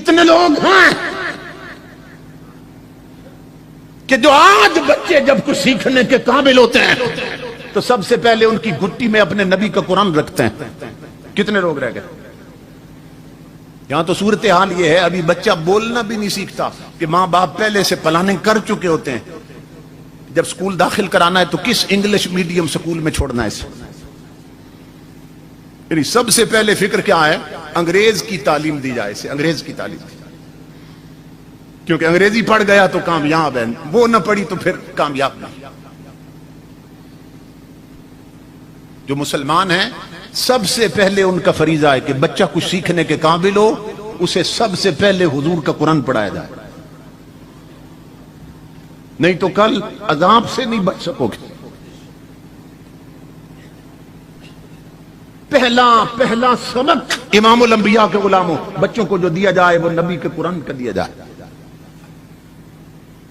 کتنے لوگ ہیں کہ جو آج بچے جب کچھ سیکھنے کے قابل ہوتے ہیں تو سب سے پہلے ان کی گھٹی میں اپنے نبی کا قرآن رکھتے ہیں. کتنے لوگ رہ گئے؟ یہاں تو صورتحال یہ ہے ابھی بچہ بولنا بھی نہیں سیکھتا کہ ماں باپ پہلے سے پلاننگ کر چکے ہوتے ہیں جب سکول داخل کرانا ہے تو کس انگلش میڈیم سکول میں چھوڑنا ہے اسے. یعنی سب سے پہلے فکر کیا ہے؟ انگریز کی تعلیم دی جائے اسے، انگریز کی تعلیم دی جائے، کیونکہ انگریزی پڑھ گیا تو کامیاب ہے، وہ نہ پڑھی تو پھر کامیاب نہیں. جو مسلمان ہیں سب سے پہلے ان کا فریضہ ہے کہ بچہ کچھ سیکھنے کے قابل ہو اسے سب سے پہلے حضور کا قرآن پڑھایا جائے، نہیں تو کل عذاب سے نہیں بچ سکو گے. پہلا سبق امام الانبیاء کے غلاموں بچوں کو جو دیا جائے وہ نبی کے قرآن کا دیا جائے.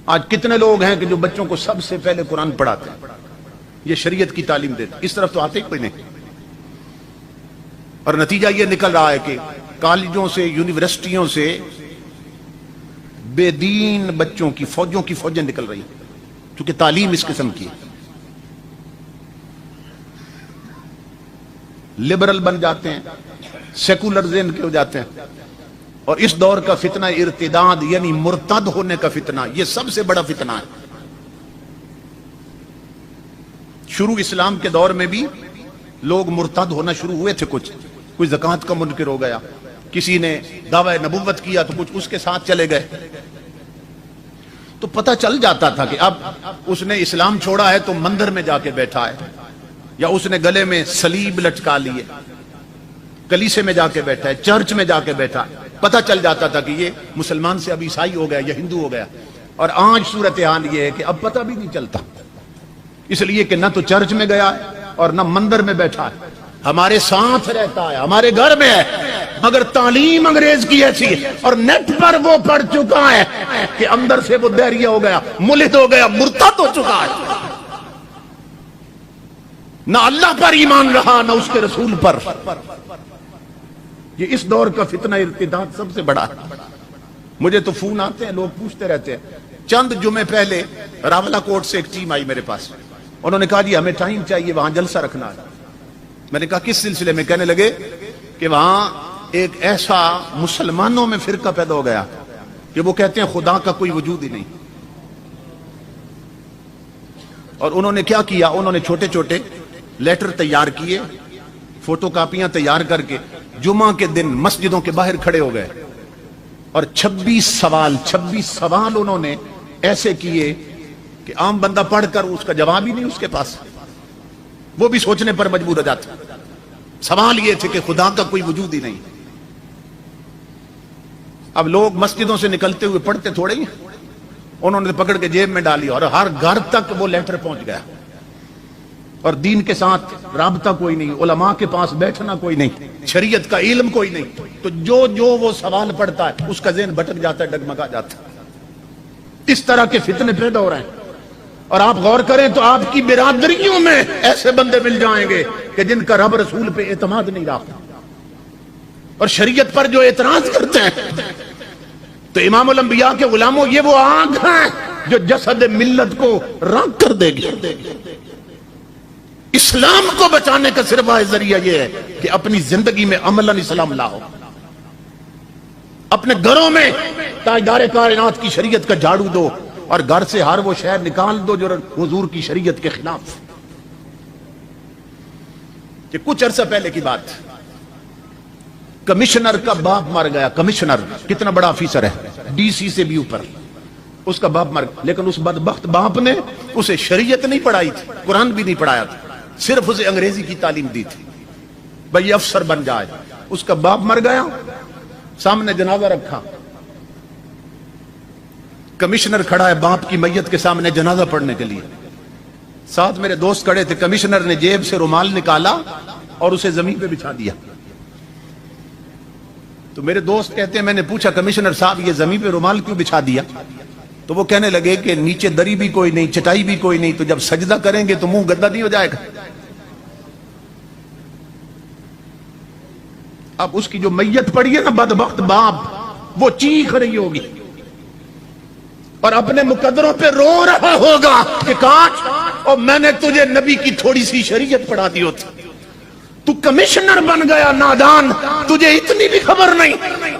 آج کتنے لوگ ہیں کہ جو بچوں کو سب سے پہلے قرآن پڑھاتے ہیں، یہ شریعت کی تعلیم دیتے، اس طرف تو آتے کوئی نہیں. اور نتیجہ یہ نکل رہا ہے کہ کالجوں سے یونیورسٹیوں سے بے دین بچوں کی فوجوں کی فوجیں نکل رہی ہیں کیونکہ تعلیم اس قسم کی ہے. لبرل بن جاتے ہیں، سیکولر ذہن کے ہو جاتے ہیں. اور اس دور کا فتنہ ارتداد یعنی مرتد ہونے کا فتنہ، یہ سب سے بڑا فتنہ ہے. شروع اسلام کے دور میں بھی لوگ مرتد ہونا شروع ہوئے تھے، کوئی زکوٰۃ کا منکر ہو گیا، کسی نے دعوی نبوت کیا تو کچھ اس کے ساتھ چلے گئے. تو پتہ چل جاتا تھا کہ اب اس نے اسلام چھوڑا ہے تو مندر میں جا کے بیٹھا ہے، یا اس نے گلے میں صلیب لٹکا لیے، کلیسے میں جا کے بیٹھا ہے، چرچ میں جا کے بیٹھا ہے. پتہ چل جاتا تھا کہ یہ مسلمان سے اب عیسائی ہو گیا یا ہندو ہو گیا. اور آج صورتحال یہ ہے کہ اب پتہ بھی نہیں چلتا، اس لیے کہ نہ تو چرچ میں گیا ہے اور نہ مندر میں بیٹھا ہے، ہمارے ساتھ رہتا ہے، ہمارے گھر میں ہے، مگر تعلیم انگریز کی ایسی ہے اور نیٹ پر وہ پڑھ چکا ہے کہ اندر سے وہ دہریہ ہو گیا، ملحد ہو گیا، مرتد ہو چکا ہے. نہ اللہ پر ایمان رہا نہ اس کے رسول پر. یہ اس دور کا فتنہ ارتداد سب سے بڑا ہے. مجھے تو فون آتے ہیں، لوگ پوچھتے رہتے ہیں. چند جمعے پہلے راولہ کوٹ سے ایک ٹیم آئی میرے پاس، انہوں نے کہا جی ہمیں ٹائم چاہیے، وہاں جلسہ رکھنا ہے. میں نے کہا کس سلسلے میں؟ کہنے لگے کہ وہاں ایک ایسا مسلمانوں میں فرقہ پیدا ہو گیا کہ وہ کہتے ہیں خدا کا کوئی وجود ہی نہیں. اور انہوں نے کیا کیا؟ انہوں نے چھوٹے چھوٹے لیٹر تیار کیے، فوٹو کاپیاں تیار کر کے جمعہ کے دن مسجدوں کے باہر کھڑے ہو گئے اور 26 سوال انہوں نے ایسے کیے کہ عام بندہ پڑھ کر اس کا جواب ہی نہیں اس کے پاس، وہ بھی سوچنے پر مجبور ہو جاتا. سوال یہ تھے کہ خدا کا کوئی وجود ہی نہیں. اب لوگ مسجدوں سے نکلتے ہوئے پڑھتے تھوڑے ہی، انہوں نے پکڑ کے جیب میں ڈالی اور ہر گھر تک وہ لیٹر پہنچ گیا. اور دین کے ساتھ رابطہ کوئی نہیں، علماء کے پاس بیٹھنا کوئی نہیں، شریعت کا علم کوئی نہیں، تو جو وہ سوال پڑھتا ہے اس کا ذہن بھٹک جاتا ہے، ڈگمگا جاتا ہے. اس طرح کے فتنے پیدا ہو رہے ہیں. اور آپ غور کریں تو آپ کی برادریوں میں ایسے بندے مل جائیں گے کہ جن کا رب رسول پہ اعتماد نہیں رہا اور شریعت پر جو اعتراض کرتے ہیں. تو امام الانبیاء کے غلاموں یہ وہ آگ ہیں جو جسد ملت کو راک کر دے گی. اسلام کو بچانے کا صرف ذریعہ یہ ہے کہ اپنی زندگی میں عملاً اسلام لاؤ، اپنے گھروں میں تاجدار کائنات کی شریعت کا جھاڑو دو اور گھر سے ہر وہ شہر نکال دو جو حضور کی شریعت کے خلاف. کہ کچھ عرصہ پہلے کی بات، کمشنر کا باپ مر گیا. کمشنر کتنا بڑا آفیسر ہے، ڈی سی سے بھی اوپر، اس کا باپ مر گیا. لیکن اس بدبخت باپ نے اسے شریعت نہیں پڑھائی تھی، قرآن بھی نہیں پڑھایا تھا، صرف اسے انگریزی کی تعلیم دی تھی بھائی افسر بن جائے. اس کا باپ مر گیا، سامنے جنازہ رکھا، کمشنر کھڑا ہے باپ کی میت کے سامنے جنازہ پڑھنے کے لیے. ساتھ میرے دوست کھڑے تھے. کمشنر نے جیب سے رومال نکالا اور اسے زمین پہ بچھا دیا. تو میرے دوست کہتے ہیں میں نے پوچھا کمشنر صاحب یہ زمین پہ رومال کیوں بچھا دیا؟ تو وہ کہنے لگے کہ نیچے دری بھی کوئی نہیں، چٹائی بھی کوئی نہیں، تو جب سجدہ کریں گے تو منہ گندا نہیں ہو جائے گا. اب اس کی جو میت پڑی ہے نا بدبخت باپ، وہ چیخ رہی ہوگی اور اپنے مقدروں پہ رو رہا ہوگا کہ کاش اور میں نے تجھے نبی کی تھوڑی سی شریعت پڑھا دی ہوتی. تو کمشنر بن گیا نادان, تجھے اتنی بھی خبر نہیں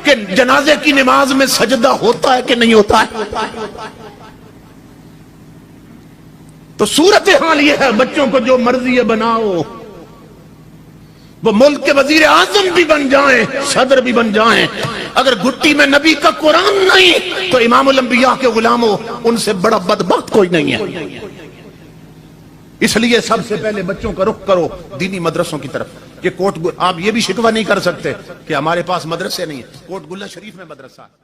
کہ جنازے کی نماز میں سجدہ ہوتا ہے کہ نہیں ہوتا ہے. تو صورتحال یہ ہے, بچوں کو جو مرضی ہے بناؤ, وہ ملک کے وزیر اعظم بھی بن جائیں, صدر بھی بن جائیں, اگر گھٹی میں نبی کا قرآن نہیں تو امام الانبیاء کے غلاموں ان سے بڑا بدبخت کوئی نہیں ہے. اس لیے سب سے پہلے بچوں کا رخ کرو دینی مدرسوں کی طرف. کہ آپ یہ بھی شکوہ نہیں کر سکتے کہ ہمارے پاس مدرسے نہیں ہیں. کوٹ گلہ شریف میں مدرسہ ہے.